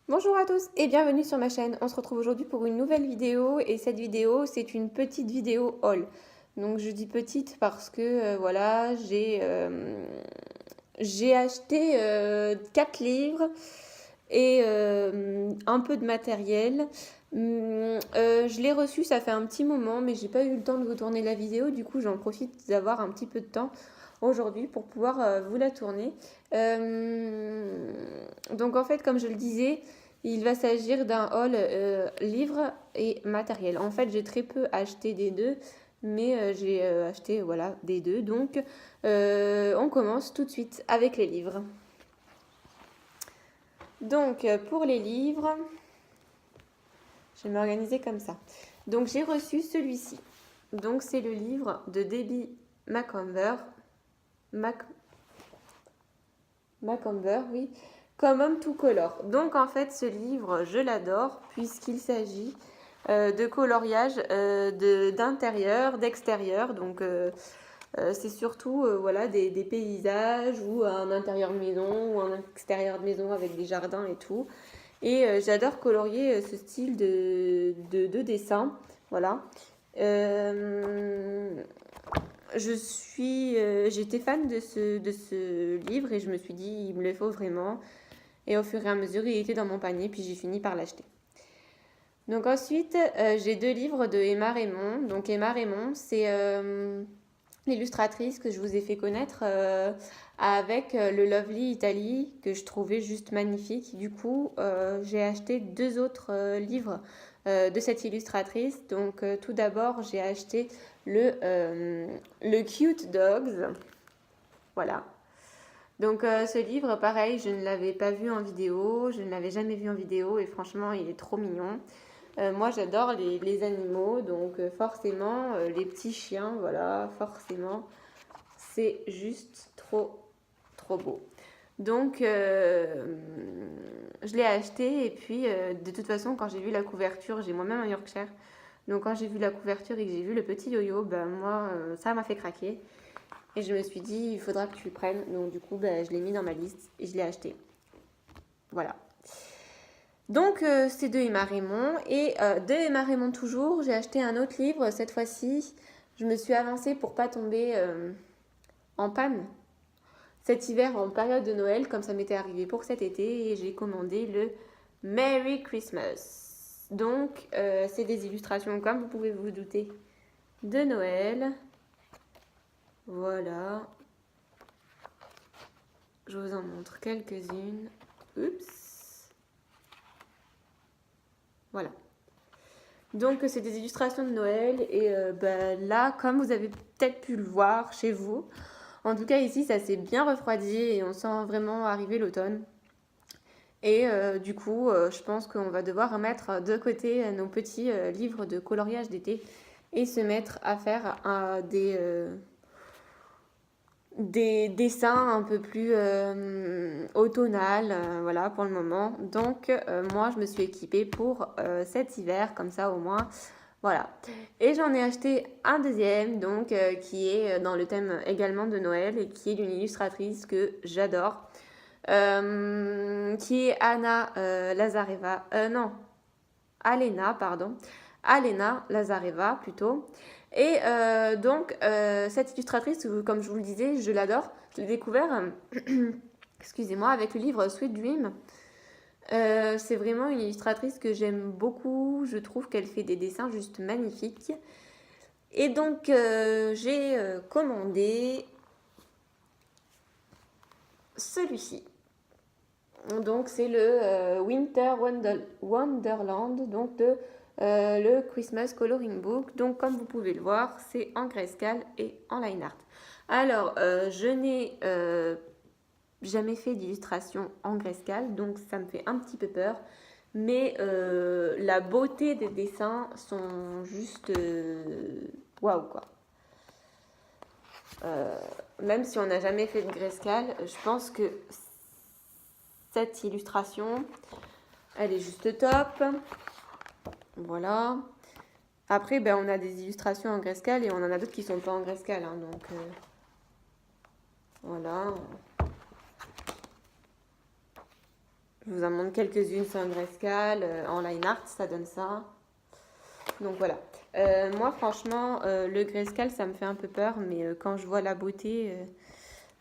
Bonjour à tous et bienvenue sur ma chaîne. On se retrouve aujourd'hui pour une nouvelle vidéo et cette vidéo c'est une petite vidéo haul. Donc je dis petite parce que voilà, j'ai acheté 4 livres et un peu de matériel. Je l'ai reçu, ça fait un petit moment, mais j'ai pas eu le temps de vous tourner la vidéo. Du coup, j'en profite d'avoir un petit peu de temps aujourd'hui pour pouvoir vous la tourner. Donc en fait, comme je le disais, il va s'agir d'un haul livres et matériel. En fait, j'ai très peu acheté des deux, mais j'ai acheté voilà des deux. Donc on commence tout de suite avec les livres. Donc pour les livres, je vais m'organiser comme ça. Donc j'ai reçu celui-ci. Donc c'est le livre de Debbie Macomber. Macomber, oui. Common to Color. Donc en fait ce livre, je l'adore puisqu'il s'agit de coloriage d'intérieur, d'extérieur. Donc c'est surtout voilà, des paysages ou un intérieur de maison ou un extérieur de maison avec des jardins et tout. Et j'adore colorier ce style de dessin. Voilà. J'étais fan de ce livre et je me suis dit, il me le faut vraiment. Et au fur et à mesure, il était dans mon panier, puis j'ai fini par l'acheter. Donc ensuite, j'ai 2 livres de Emma Raymond. Donc Emma Raymond, c'est l'illustratrice que je vous ai fait connaître avec le Lovely Italy que je trouvais juste magnifique. Du coup, j'ai acheté 2 autres livres de cette illustratrice. Donc tout d'abord, j'ai acheté le Cute Dogs. Voilà. Donc ce livre, pareil, je ne l'avais pas vu en vidéo, je ne l'avais jamais vu en vidéo et franchement, il est trop mignon. Moi, j'adore les animaux, donc forcément, les petits chiens, voilà, forcément, c'est juste trop, trop beau. Donc, je l'ai acheté et puis, de toute façon, quand j'ai vu la couverture, j'ai moi-même un Yorkshire. Donc, quand j'ai vu la couverture et que j'ai vu le petit yo-yo, ben moi, ça m'a fait craquer. Et je me suis dit, il faudra que tu le prennes. Donc, du coup, ben, je l'ai mis dans ma liste et je l'ai acheté. Voilà. Donc, c'est de Emma Raymond. Et de Emma Raymond toujours, j'ai acheté un autre livre. Cette fois-ci, je me suis avancée pour pas tomber en panne cet hiver en période de Noël, comme ça m'était arrivé pour cet été. Et j'ai commandé le Merry Christmas. Donc, c'est des illustrations, comme vous pouvez vous douter, de Noël. Voilà. Je vous en montre quelques-unes. Oups. Voilà. Donc c'est des illustrations de Noël et là, comme vous avez peut-être pu le voir chez vous, en tout cas ici ça s'est bien refroidi et on sent vraiment arriver l'automne. Et du coup, je pense qu'on va devoir mettre de côté nos petits livres de coloriage d'été et se mettre à faire des dessins un peu plus automnal, voilà, pour le moment. Donc, moi, je me suis équipée pour cet hiver, comme ça, au moins, voilà. Et j'en ai acheté un deuxième, donc, qui est dans le thème également de Noël et qui est d'une illustratrice que j'adore, qui est Anna Lazareva, non, Alena, pardon, Alena Lazareva plutôt. Et donc, cette illustratrice, comme je vous le disais, je l'adore. Je l'ai découvert, excusez-moi, avec le livre Sweet Dream. C'est vraiment une illustratrice que j'aime beaucoup. Je trouve qu'elle fait des dessins juste magnifiques. Et donc, j'ai commandé celui-ci. Donc, c'est le Winter Wonderland, donc le Christmas Coloring Book. Donc, comme vous pouvez le voir, c'est en Grayscale et en line art. Alors, je n'ai jamais fait d'illustration en Grayscale, donc ça me fait un petit peu peur. Mais la beauté des dessins sont juste waouh, quoi. Même si on n'a jamais fait de Grayscale, je pense que cette illustration, elle est juste top. Voilà. Après, ben, on a des illustrations en Grayscale et on en a d'autres qui sont pas en Grayscale. Hein, donc, voilà. Je vous en montre quelques-unes sur un Grayscale, en line art, ça donne ça. Donc voilà. Moi, franchement, le Grayscale, ça me fait un peu peur, mais quand je vois la beauté,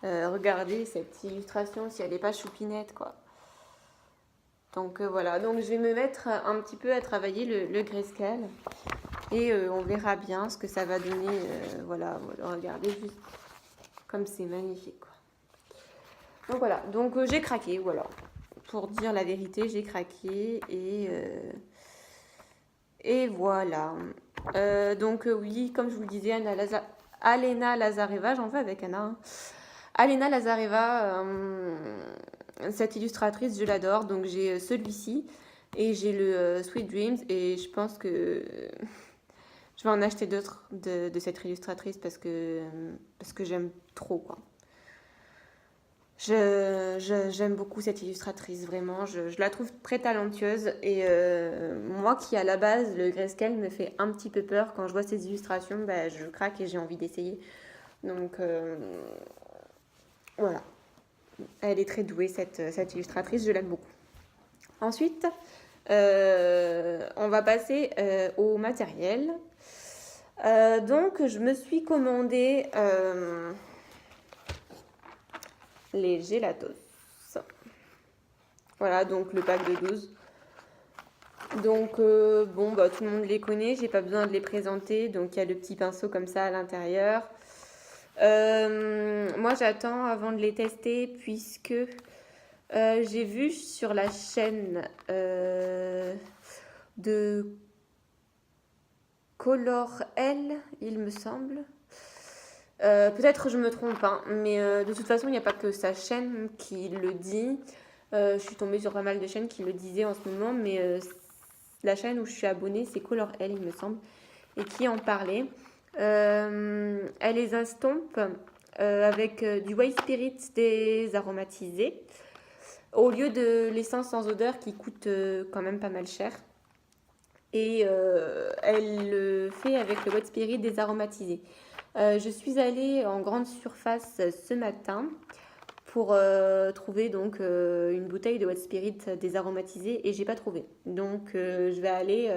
regardez cette illustration, si elle n'est pas choupinette, quoi. Donc voilà, donc je vais me mettre un petit peu à travailler le Grayscale et on verra bien ce que ça va donner. Voilà, regardez juste comme c'est magnifique, quoi. Donc voilà, donc j'ai craqué, voilà. Pour dire la vérité, j'ai craqué et voilà. Donc oui, comme je vous le disais, Alena Lazareva, j'en veux avec Anna. Hein. Alena Lazareva, cette illustratrice, je l'adore. Donc j'ai celui-ci et j'ai le Sweet Dreams et je pense que je vais en acheter d'autres de cette illustratrice parce que j'aime trop, quoi. J'aime beaucoup cette illustratrice, vraiment. Je la trouve très talentueuse. Et moi qui, à la base, le Grayscale me fait un petit peu peur, quand je vois ses illustrations, bah, je craque et j'ai envie d'essayer. Donc, voilà. Elle est très douée, cette illustratrice. Je l'aime beaucoup. Ensuite, on va passer au matériel. Donc, je me suis commandé... les Gelatos. Voilà, donc le pack de 12. Donc, bon, bah, tout le monde les connaît, j'ai pas besoin de les présenter. Donc, il y a le petit pinceau comme ça à l'intérieur. Moi, j'attends avant de les tester puisque j'ai vu sur la chaîne de Color L, il me semble. Peut-être je me trompe, hein, mais de toute façon, il n'y a pas que sa chaîne qui le dit. Je suis tombée sur pas mal de chaînes qui le disaient en ce moment, mais la chaîne où je suis abonnée, c'est Color L, il me semble, et qui en parlait. Elle les estompe avec du White Spirit désaromatisé, au lieu de l'essence sans odeur qui coûte quand même pas mal cher. Et elle le fait avec le White Spirit désaromatisé. Je suis allée en grande surface ce matin pour trouver donc une bouteille de White Spirit désaromatisée et j'ai pas trouvé. Donc je vais aller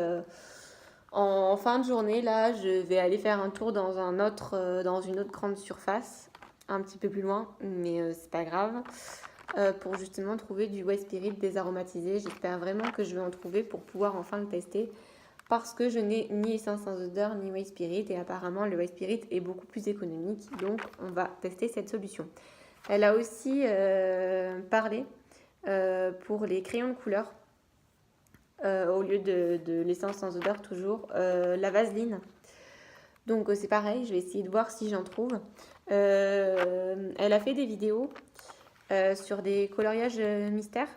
en fin de journée là, je vais aller faire un tour dans dans une autre grande surface, un petit peu plus loin, mais c'est pas grave, pour justement trouver du White Spirit désaromatisé. J'espère vraiment que je vais en trouver pour pouvoir enfin le tester. Parce que je n'ai ni essence sans odeur ni White Spirit et apparemment le White Spirit est beaucoup plus économique, donc on va tester cette solution. Elle a aussi parlé pour les crayons de couleur, au lieu de l'essence sans odeur toujours, la vaseline. Donc c'est pareil, je vais essayer de voir si j'en trouve. Elle a fait des vidéos sur des coloriages mystères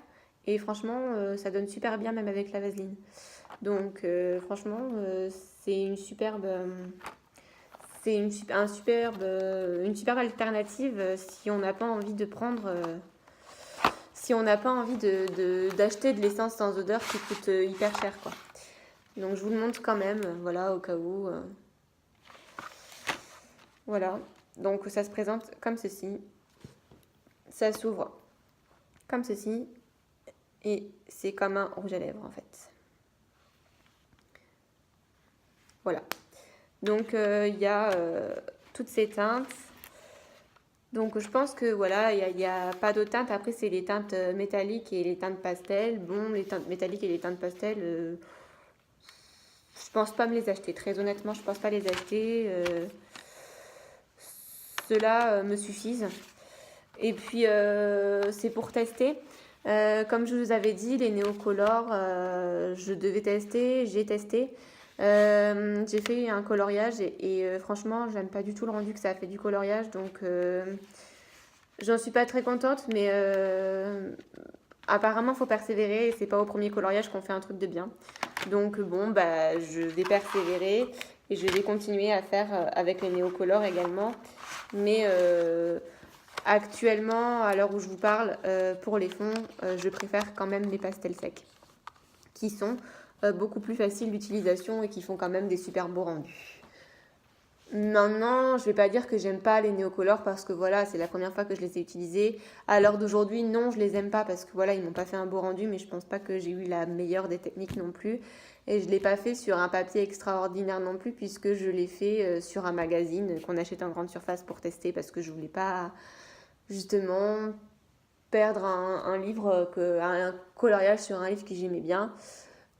et franchement ça donne super bien même avec la vaseline. Donc franchement c'est une superbe une superbe alternative si on n'a pas envie de prendre si on n'a pas envie d'acheter de l'essence sans odeur qui coûte hyper cher, quoi. Donc je vous le montre quand même, voilà, au cas où. Voilà, donc ça se présente comme ceci. Ça s'ouvre comme ceci et c'est comme un rouge à lèvres en fait. Voilà. Donc il y a toutes ces teintes. Donc je pense que voilà, il n'y a pas d'autres teintes. Après c'est les teintes métalliques et les teintes pastel. Bon, les teintes métalliques et les teintes pastel, je pense pas me les acheter. Très honnêtement, je pense pas les acheter. Ceux-là me suffisent. Et puis c'est pour tester. Comme je vous avais dit, les néocolores, je devais tester, j'ai testé. J'ai fait un coloriage et franchement j'aime pas du tout le rendu que ça a fait du coloriage, donc j'en suis pas très contente, mais apparemment faut persévérer et c'est pas au premier coloriage qu'on fait un truc de bien. Donc bon, bah je vais persévérer et je vais continuer à faire avec les néocolores également, mais actuellement, à l'heure où je vous parle, pour les fonds, je préfère quand même les pastels secs qui sont beaucoup plus faciles d'utilisation et qui font quand même des super beaux rendus. Maintenant, je vais pas dire que j'aime pas les néocolores parce que voilà, c'est la première fois que je les ai utilisés. À l'heure d'aujourd'hui, non, je les aime pas parce que voilà, ils m'ont pas fait un beau rendu, mais je pense pas que j'ai eu la meilleure des techniques non plus. Et je l'ai pas fait sur un papier extraordinaire non plus puisque je l'ai fait sur un magazine qu'on achète en grande surface pour tester parce que je voulais pas justement perdre un livre, un coloriage sur un livre que j'aimais bien.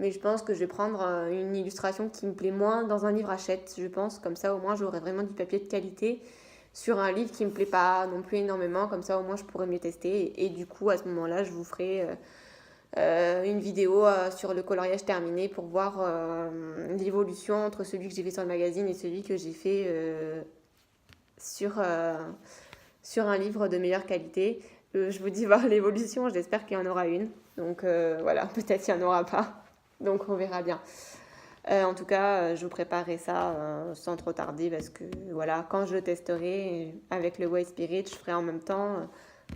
Mais je pense que je vais prendre une illustration qui me plaît moins dans un livre Hachette, je pense. Comme ça, au moins, j'aurai vraiment du papier de qualité sur un livre qui me plaît pas non plus énormément. Comme ça, au moins, je pourrais mieux tester. Et du coup, à ce moment-là, je vous ferai une vidéo sur le coloriage terminé pour voir l'évolution entre celui que j'ai fait sur le magazine et celui que j'ai fait sur, sur un livre de meilleure qualité. Je vous dis voir l'évolution, j'espère qu'il y en aura une. Donc voilà, peut-être qu'il n'y en aura pas. Donc on verra bien. En tout cas, je vous préparerai ça sans trop tarder parce que voilà, quand je le testerai avec le White Spirit, je ferai en même temps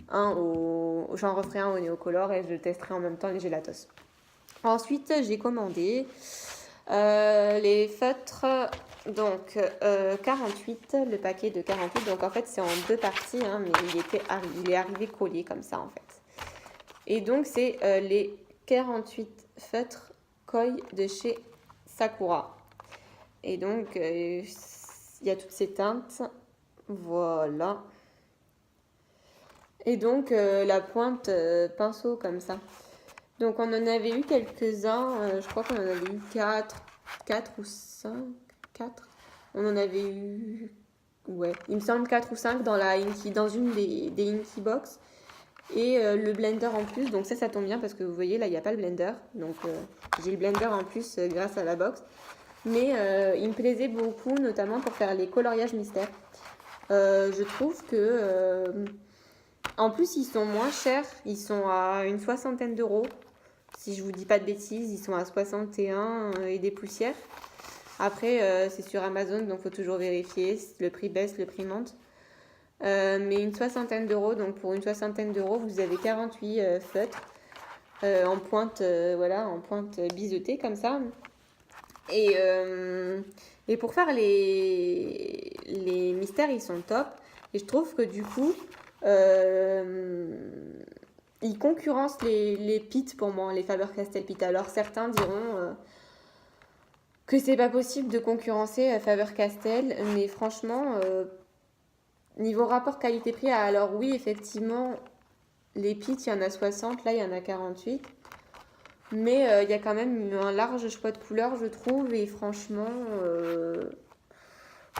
j'en referai un au Néocolor et je testerai en même temps les Gelatos. Ensuite, j'ai commandé les feutres, donc 48, le paquet de 48. Donc en fait, c'est en deux parties, hein, mais il est arrivé collé comme ça en fait. Et donc, c'est les 48 feutres Koi de chez Sakura. Et donc, il y a toutes ces teintes. Voilà. Et donc, la pointe pinceau comme ça. Donc, on en avait eu quelques-uns. Je crois qu'on en avait eu 4 ou 5. 4. On en avait eu... Ouais, il me semble 4 ou 5 dans une des Inky Box. Et le blender en plus, donc ça tombe bien parce que vous voyez là il n'y a pas le blender, donc j'ai le blender en plus grâce à la box, mais il me plaisait beaucoup notamment pour faire les coloriages mystères. Je trouve que en plus ils sont moins chers, ils sont à une 60aine d'euros, si je vous dis pas de bêtises, ils sont à 61 et des poussières. Après c'est sur Amazon donc faut toujours vérifier, le prix baisse, le prix monte. Mais une 60aine d'euros, donc pour une 60aine d'euros, vous avez 48 feutres en pointe, voilà, en pointe biseautée comme ça. Et pour faire les mystères, ils sont top. Et je trouve que du coup, ils concurrencent les Pitt pour moi, les Faber-Castell Pitt. Alors certains diront que c'est pas possible de concurrencer Faber-Castell, mais franchement... niveau rapport qualité-prix, alors oui, effectivement, les Pitt, il y en a 60, là, il y en a 48. Mais il y a quand même un large choix de couleurs, je trouve. Et franchement,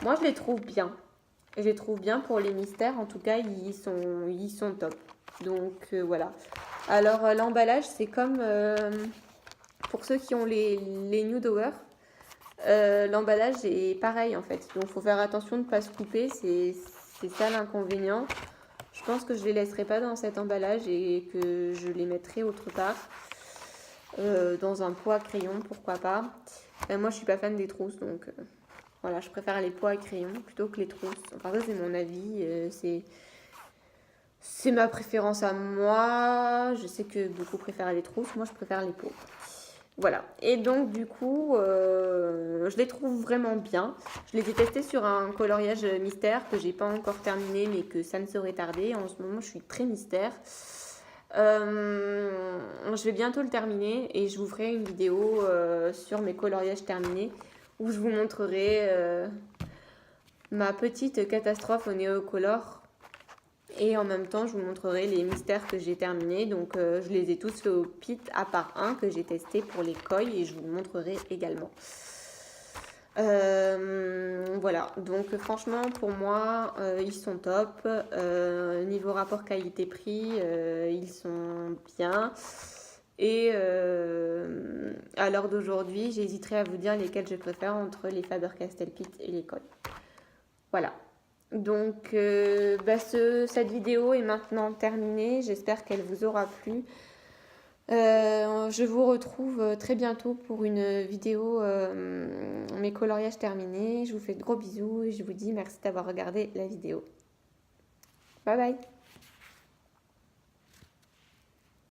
moi, je les trouve bien. Je les trouve bien pour les mystères. En tout cas, ils sont top. Donc, voilà. Alors, l'emballage, c'est comme pour ceux qui ont les Nude Hour. L'emballage est pareil, en fait. Donc, il faut faire attention de ne pas se couper. C'est ça l'inconvénient. Je pense que je les laisserai pas dans cet emballage et que je les mettrai autre part. Dans un pot à crayon, pourquoi pas. Moi, je suis pas fan des trousses, donc voilà, je préfère les pots à crayon plutôt que les trousses. Enfin, ça, c'est mon avis. C'est ma préférence à moi. Je sais que beaucoup préfèrent les trousses. Moi, je préfère les pots. Voilà. Et donc, du coup, je les trouve vraiment bien. Je les ai testés sur un coloriage mystère que j'ai pas encore terminé, mais que ça ne saurait tarder. En ce moment, je suis très mystère. Je vais bientôt le terminer et je vous ferai une vidéo sur mes coloriages terminés où je vous montrerai ma petite catastrophe au Néocolor. Et en même temps, je vous montrerai les mystères que j'ai terminés. Donc, je les ai tous fait au Pitt à part un que j'ai testé pour les Koi et je vous le montrerai également. Voilà. Donc, franchement, pour moi, ils sont top. Niveau rapport qualité-prix, ils sont bien. Et à l'heure d'aujourd'hui, j'hésiterai à vous dire lesquels je préfère entre les Faber-Castell Pitt et les Koi. Voilà. Donc, cette vidéo est maintenant terminée. J'espère qu'elle vous aura plu. Je vous retrouve très bientôt pour une vidéo mes coloriages terminés. Je vous fais de gros bisous et je vous dis merci d'avoir regardé la vidéo. Bye bye!